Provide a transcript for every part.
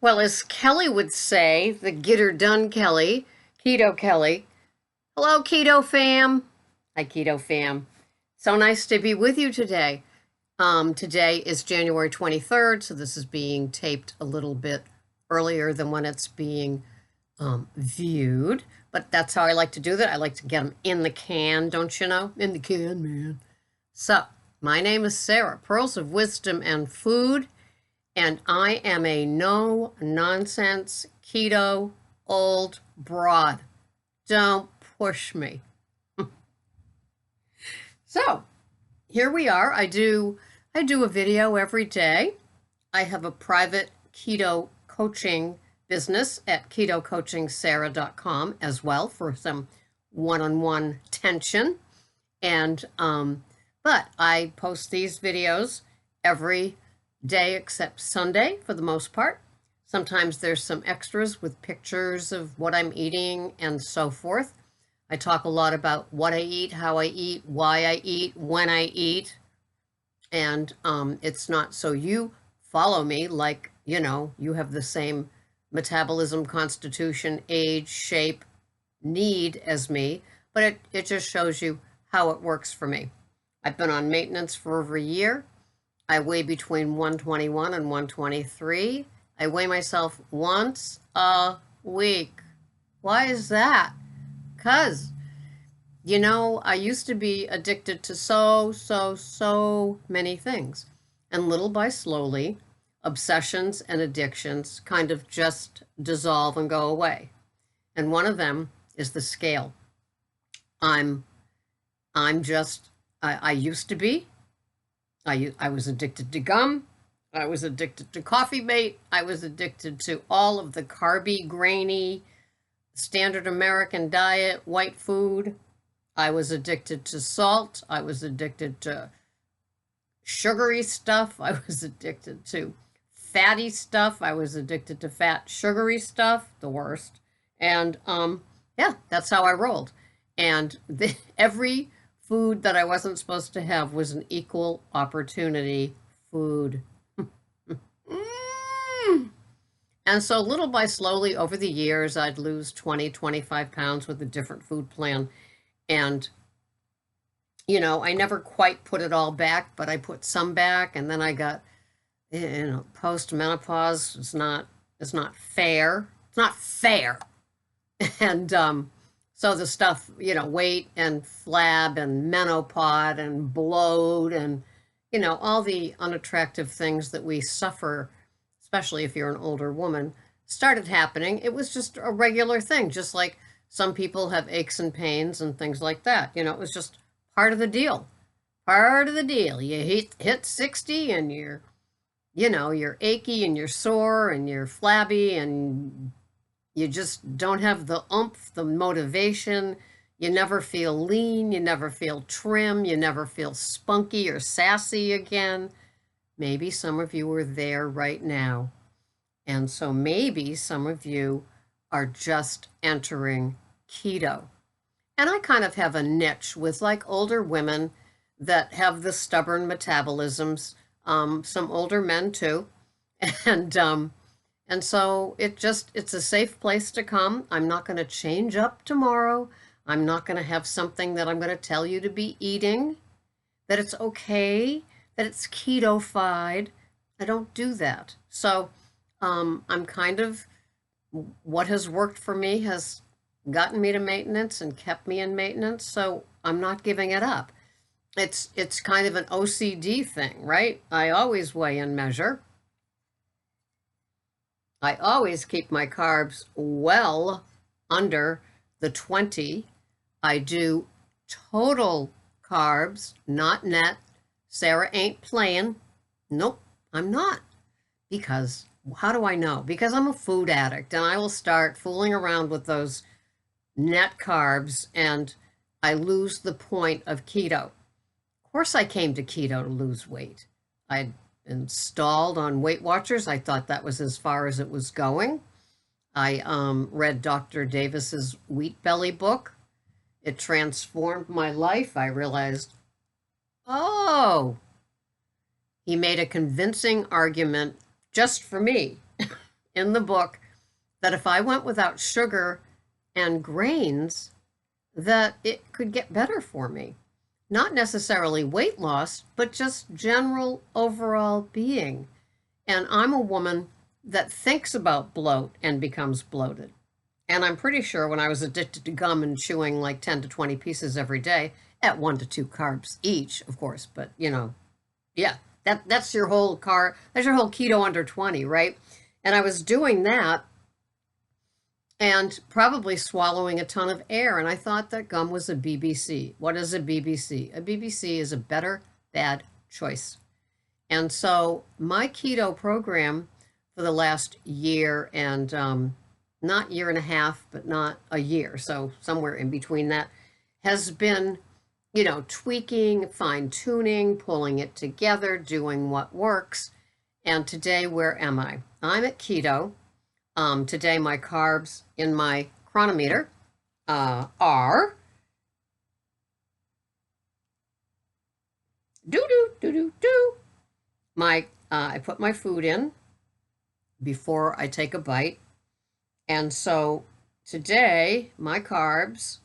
Well, as Kelly would say, the get her done Kelly, Keto Kelly. Hello, Keto fam. Hi, Keto fam. So nice to be with you today. Today is January 23rd, so this is being taped a little bit earlier than when it's being viewed. But that's how I like to do that. I like to get them in the can, don't you know? In the can, man. So, my name is Sarah, Pearls of Wisdom and Food. And I am a no-nonsense keto old broad. Don't push me. So, here we are. I do a video every day. I have a private keto coaching business at ketocoachingsarah.com as well for some one-on-one tension. And but I post these videos every day except Sunday for the most part. Sometimes there's some extras with pictures of what I'm eating and so forth. I talk a lot about what I eat, how I eat, why I eat, when I eat. And it's not so you follow me like, you know, you have the same metabolism, constitution, age, shape, need as me, but it just shows you how it works for me. I've been on maintenance for over a year. I weigh between 121 and 123. I weigh myself once a week. Why is that? Because, you know, I used to be addicted to so many things. And little by slowly, obsessions and addictions kind of just dissolve and go away. And one of them is the scale. I used to be. I was addicted to gum. I was addicted to Coffee Mate. I was addicted to all of the carby, grainy, standard American diet, white food. I was addicted to salt. I was addicted to sugary stuff. I was addicted to fatty stuff. I was addicted to fat, sugary stuff, the worst. And yeah, that's how I rolled. And every food that I wasn't supposed to have was an equal opportunity food. And so little by slowly over the years, I'd lose 20, 25 pounds with a different food plan. And, you know, I never quite put it all back, but I put some back. And then I got, you know, post-menopause. It's not fair. It's not fair. And so the stuff, you know, weight and flab and menopause and bloat and, you know, all the unattractive things that we suffer, especially if you're an older woman, started happening. It was just a regular thing, just like some people have aches and pains and things like that. You know, it was just part of the deal. Part of the deal. You hit 60 and you're, you know, you're achy and you're sore and you're flabby and you just don't have the oomph, the motivation. You never feel lean. You never feel trim. You never feel spunky or sassy again. Maybe some of you are there right now. And so maybe some of you are just entering keto. And I kind of have a niche with like older women that have the stubborn metabolisms, some older men too. And so it's a safe place to come. I'm not going to change up tomorrow. I'm not going to have something that I'm going to tell you to be eating, that it's okay, that it's keto-fied. I don't do that. So I'm kind of, what has worked for me has gotten me to maintenance and kept me in maintenance. So I'm not giving it up. It's kind of an OCD thing, right? I always weigh and measure. I always keep my carbs well under the 20. I do total carbs, not net. Sarah ain't playing. Nope, I'm not. Because, how do I know? Because I'm a food addict and I will start fooling around with those net carbs and I lose the point of keto. Of course I came to keto to lose weight. I installed on Weight Watchers. I thought that was as far as it was going. I read Dr. Davis's Wheat Belly book. It transformed my life. I realized, he made a convincing argument just for me. in the book that if I went without sugar and grains, that it could get better for me. Not necessarily weight loss, but just general overall being. And I'm a woman that thinks about bloat and becomes bloated. And I'm pretty sure when I was addicted to gum and chewing like 10 to 20 pieces every day at 1 to 2 carbs each, of course, but yeah, that's your whole that's your whole keto under 20, right? And I was doing that and probably swallowing a ton of air. And I thought that gum was a BBC. What is a BBC? A BBC is a better bad choice. And so my keto program for the last year and not year and a half, but not a year, so somewhere in between that, has been, tweaking, fine tuning, pulling it together, doing what works. And today, where am I? I'm at keto. Today, my carbs in my chronometer are I put my food in before I take a bite. And so today, my carbs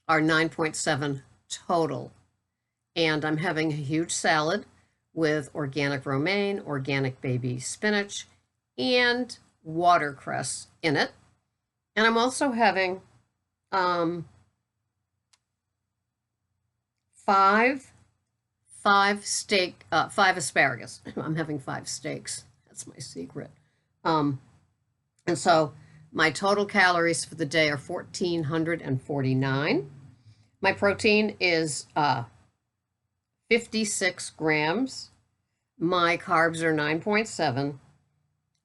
are 9.7 total. And I'm having a huge salad with organic romaine, organic baby spinach, and watercress in it. And I'm also having five asparagus. I'm having 5 steaks. That's my secret. And so my total calories for the day are 1,449. My protein is 56 grams. My carbs are 9.7,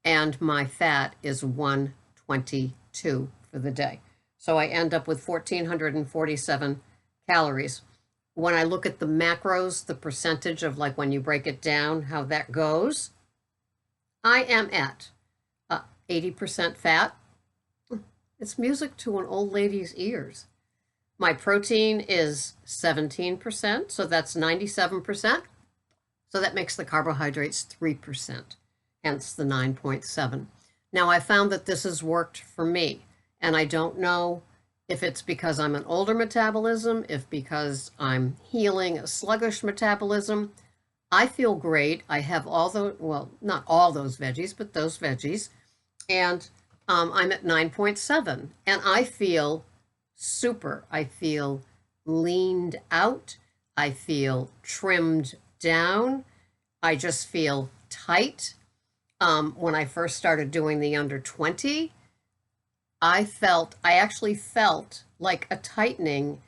and my fat is 122 for the day. So I end up with 1,447 calories. When I look at the macros, the percentage of like when you break it down, how that goes, I am at 80% fat. It's music to an old lady's ears. My protein is 17%, so that's 97%. So that makes the carbohydrates 3%, hence the 9.7. Now, I found that this has worked for me, and I don't know if it's because I'm an older metabolism, if because I'm healing a sluggish metabolism. I feel great. I have not all those veggies, but those veggies. And I'm at 9.7, and I feel super. I feel leaned out. I feel trimmed down. I just feel tight. When I first started doing the under 20, I actually felt like a tightening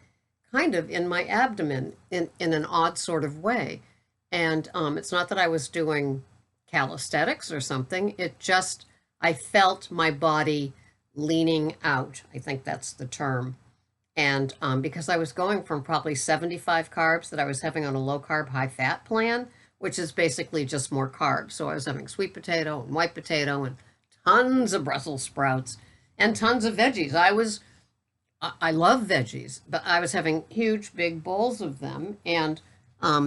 kind of in my abdomen in an odd sort of way. And it's not that I was doing calisthenics or something. I felt my body leaning out. I think that's the term. And because I was going from probably 75 carbs that I was having on a low carb, high fat plan, which is basically just more carbs. So I was having sweet potato and white potato and tons of Brussels sprouts and tons of veggies. I love veggies, but I was having huge, big bowls of them. And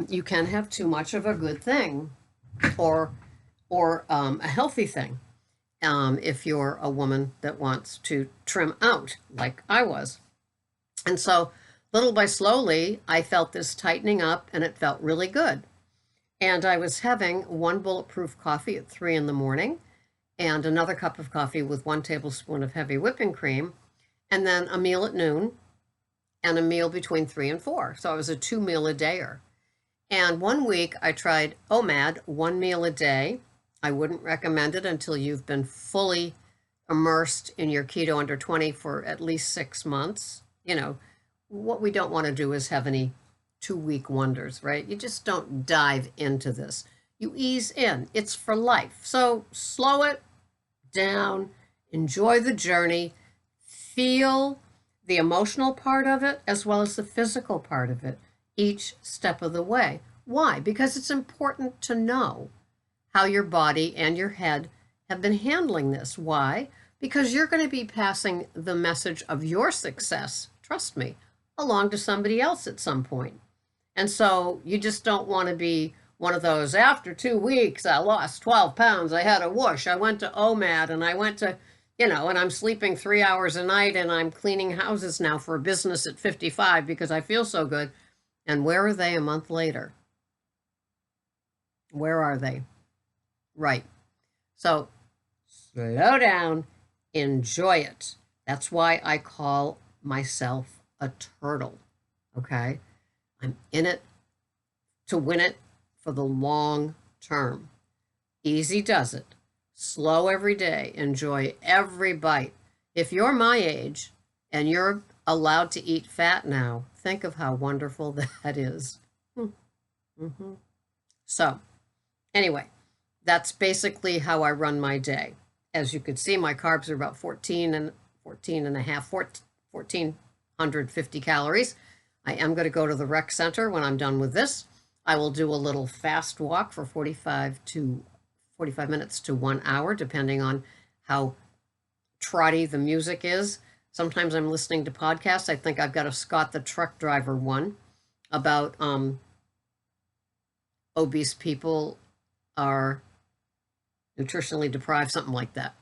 you can have too much of a good thing or a healthy thing. If you're a woman that wants to trim out like I was. And so little by slowly, I felt this tightening up and it felt really good. And I was having 1 bulletproof coffee at 3 in the morning and another cup of coffee with 1 tablespoon of heavy whipping cream, and then a meal at noon and a meal between 3 and 4. So I was a 2 meal a dayer. And one week I tried OMAD, 1 meal a day. I wouldn't recommend it until you've been fully immersed in your keto under 20 for at least 6 months. What we don't want to do is have any 2-week wonders, right? You just don't dive into this. You ease in. It's for life. So slow it down, enjoy the journey, feel the emotional part of it as well as the physical part of it each step of the way. Why? Because it's important to know how your body and your head have been handling this. Why? Because you're going to be passing the message of your success, trust me, along to somebody else at some point. And so you just don't want to be one of those, after 2 weeks, I lost 12 pounds. I had a whoosh. I went to OMAD and I went to, and I'm sleeping 3 hours a night and I'm cleaning houses now for a business at 55 because I feel so good. And where are they a month later? Where are they? Right. So slow down, enjoy it. That's why I call myself a turtle. Okay? I'm in it to win it for the long term. Easy does it. Slow every day. Enjoy every bite. If you're my age and you're allowed to eat fat now, think of how wonderful that is. Mm-hmm. So, anyway, that's basically how I run my day. As you can see, my carbs are about 1,450 calories. I am going to go to the rec center when I'm done with this. I will do a little fast walk for 45 minutes to 1 hour, depending on how trotty the music is. Sometimes I'm listening to podcasts. I think I've got a Scott the Truck Driver one about obese people are nutritionally deprived, something like that.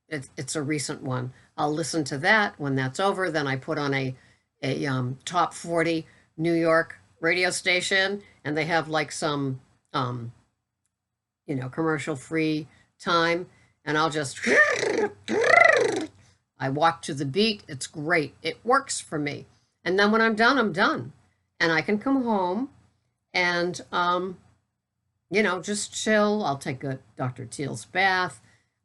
It's a recent one. I'll listen to that when that's over. Then I put on a top 40 New York radio station, and they have like some commercial free time, and I'll just I walk to the beat. It's great. It works for me. And then when I'm done, I'm done, and I can come home and just chill. I'll take a Dr. Teal's bath.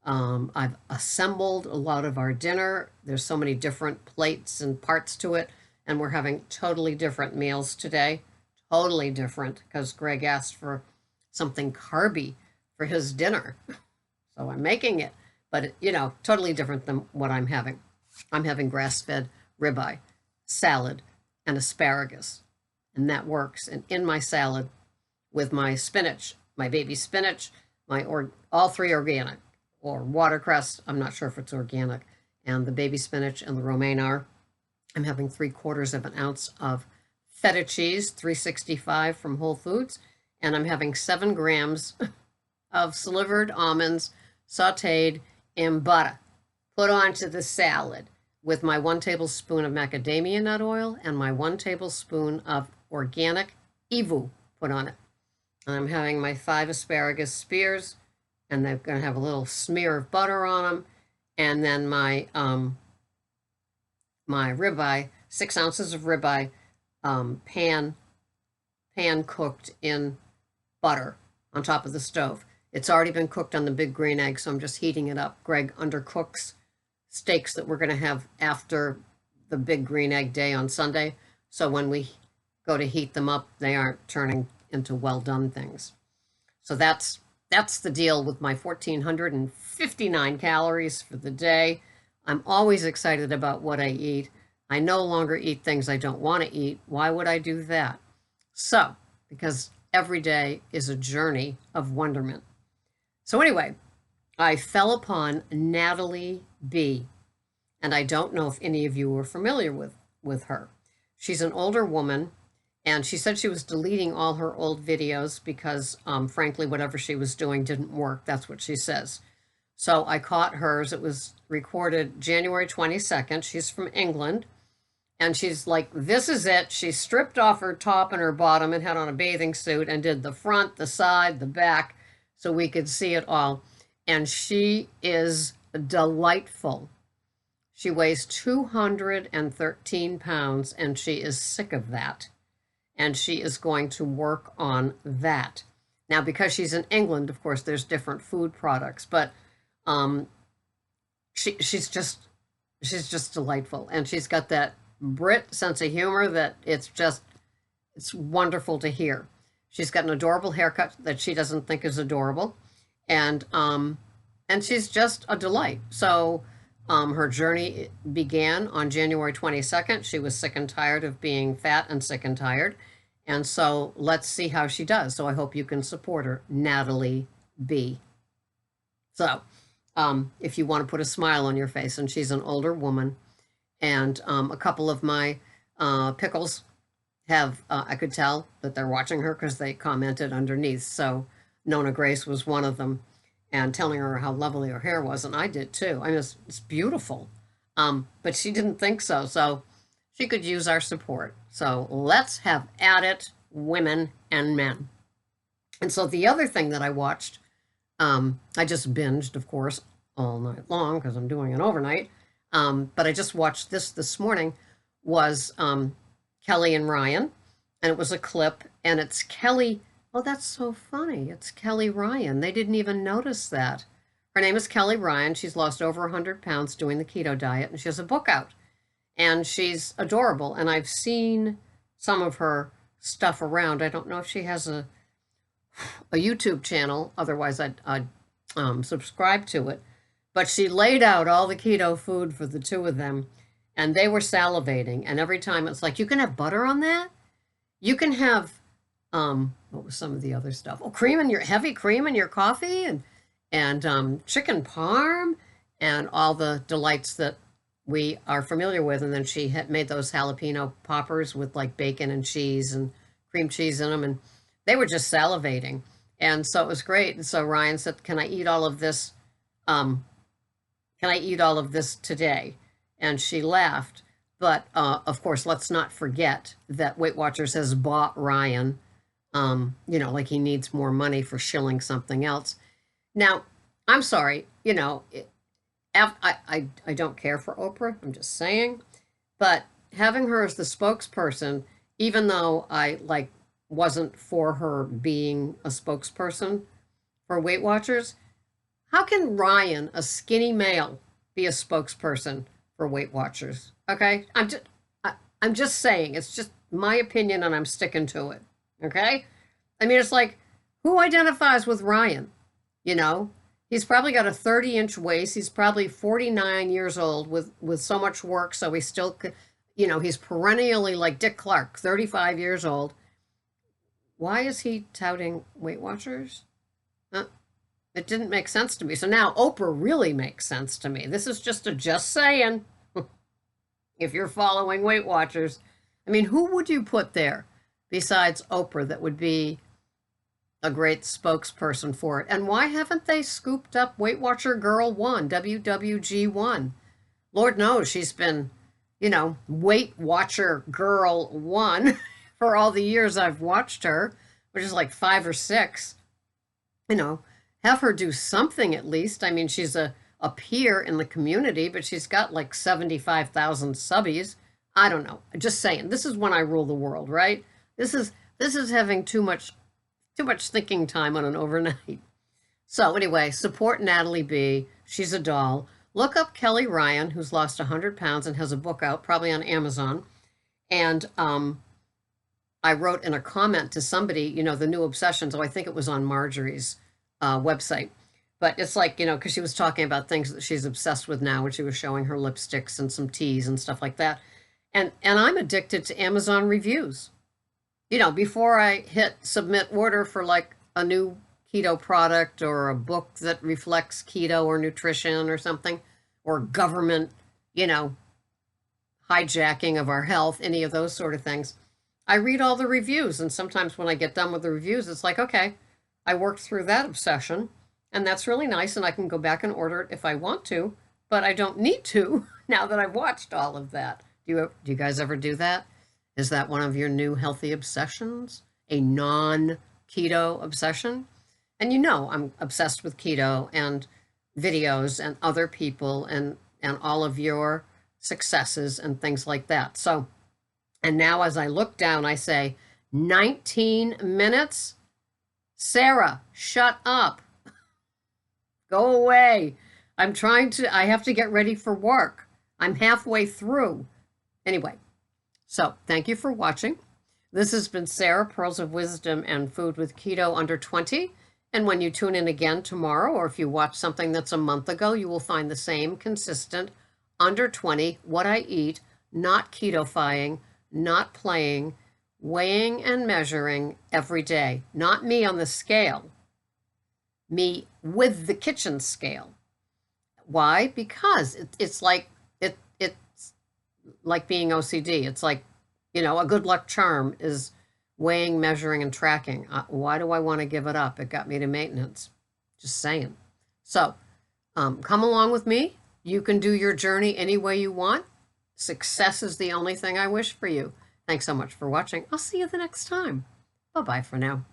I've assembled a lot of our dinner. There's so many different plates and parts to it, and we're having totally different meals today. Totally different, because Greg asked for something carby for his dinner. So I'm making it, but totally different than what I'm having. I'm having grass-fed ribeye, salad, and asparagus, and that works. And in my salad, with my spinach, my baby spinach, all three organic, or watercress, I'm not sure if it's organic, and the baby spinach and the romaine are. I'm having 3/4 of an ounce of feta cheese, 365 from Whole Foods, and I'm having 7 grams of slivered almonds sauteed in butter, put onto the salad with my 1 tablespoon of macadamia nut oil and my 1 tablespoon of organic Evu put on it. And I'm having my 5 asparagus spears, and they're going to have a little smear of butter on them, and then my my ribeye, 6 ounces of ribeye, pan cooked in butter on top of the stove. It's already been cooked on the big green egg, so I'm just heating it up. Greg undercooks steaks that we're going to have after the big green egg day on Sunday, so when we go to heat them up, they aren't turning into well done things. So that's the deal with my 1,459 calories for the day. I'm always excited about what I eat. I no longer eat things I don't want to eat. Why would I do that? So, because every day is a journey of wonderment. So anyway, I fell upon Natalie B., and I don't know if any of you are familiar with her. She's an older woman, and she said she was deleting all her old videos because, frankly, whatever she was doing didn't work. That's what she says. So I caught hers. It was recorded January 22nd. She's from England. And she's like, this is it. She stripped off her top and her bottom and had on a bathing suit and did the front, the side, the back, so we could see it all. And she is delightful. She weighs 213 pounds, and she is sick of that. And she is going to work on that. Now, because she's in England, of course, there's different food products, but she's just delightful. And she's got that Brit sense of humor that it's wonderful to hear. She's got an adorable haircut that she doesn't think is adorable, and she's just a delight. So her journey began on January 22nd. She was sick and tired of being fat and sick and tired, and so let's see how she does. So I hope you can support her, Natalie B. So if you want to put a smile on your face, and she's an older woman. And a couple of my pickles have, I could tell that they're watching her because they commented underneath. So Nona Grace was one of them, and telling her how lovely her hair was, and I did too. I mean, it's beautiful. But she didn't think so, so she could use our support. So let's have at it, women and men. And so the other thing that I watched, I just binged, of course, all night long because I'm doing an overnight. But I just watched this morning, was Kelly and Ryan, and it was a clip, and it's Kelly. Oh, that's so funny. It's Kelly Ryan. They didn't even notice that. Her name is Kelly Ryan. She's lost over 100 pounds doing the keto diet, and she has a book out. And she's adorable. And I've seen some of her stuff around. I don't know if she has a YouTube channel. Otherwise, I'd subscribe to it. But she laid out all the keto food for the two of them, and they were salivating. And every time it's like, you can have butter on that? You can have, what was some of the other stuff? Oh, heavy cream in your coffee, and chicken parm, and all the delights that we are familiar with. And then she had made those jalapeno poppers with like bacon and cheese and cream cheese in them, and they were just salivating. And so it was great. And so Ryan said, can I eat all of this? Can I eat all of this today? And she laughed. But of course, let's not forget that Weight Watchers has bought Ryan, like he needs more money for shilling something else. Now, I'm sorry, I don't care for Oprah, I'm just saying. But having her as the spokesperson, even though I wasn't for her being a spokesperson for Weight Watchers, how can Ryan, a skinny male, be a spokesperson for Weight Watchers? Okay, I'm just saying. It's just my opinion, and I'm sticking to it. Okay, I mean, it's like, who identifies with Ryan? He's probably got a 30-inch waist. He's probably 49 years old with so much work, so he still, he's perennially like Dick Clark, 35 years old. Why is he touting Weight Watchers? It didn't make sense to me. So now Oprah really makes sense to me. This is just saying. If you're following Weight Watchers, I mean, who would you put there besides Oprah that would be a great spokesperson for it? And why haven't they scooped up Weight Watcher Girl 1, WWG1? Lord knows she's been, Weight Watcher Girl 1 for all the years I've watched her, which is like 5 or 6. Have her do something at least. I mean, she's a peer in the community, but she's got like 75,000 subbies. I don't know. Just saying. This is when I rule the world, right? This is having too much thinking time on an overnight. So anyway, support Natalie B. She's a doll. Look up Kelly Ryan, who's lost 100 pounds and has a book out, probably on Amazon. And I wrote in a comment to somebody, the new obsession. So I think it was on Marjorie's website. But it's like, because she was talking about things that she's obsessed with now, and she was showing her lipsticks and some teas and stuff like that. And I'm addicted to Amazon reviews. Before I hit submit order for like a new keto product or a book that reflects keto or nutrition or something, or government, hijacking of our health, any of those sort of things, I read all the reviews. And sometimes when I get done with the reviews, it's like, okay, I worked through that obsession. And that's really nice, and I can go back and order it if I want to, but I don't need to now that I've watched all of that. Do you guys ever do that? Is that one of your new healthy obsessions? A non-keto obsession? And I'm obsessed with keto and videos and other people and all of your successes and things like that. So, and now as I look down, I say, 19 minutes? Sarah, shut up. Go away. I have to get ready for work. I'm halfway through. Anyway, so thank you for watching. This has been Sarah, Pearls of Wisdom and Food with Keto Under 20. And when you tune in again tomorrow, or if you watch something that's a month ago, you will find the same consistent under 20, what I eat, not keto-fying, not playing, weighing and measuring every day. Not me on the scale. Me with the kitchen scale. Why? Because it's like being OCD. It's like, You know, a good luck charm is weighing, measuring, and tracking. Why do I want to give it up? It got me to maintenance. Just saying. So come along with me. You can do your journey any way you want. Success is the only thing I wish for you. Thanks so much for watching. I'll see you the next time. Bye-bye for now.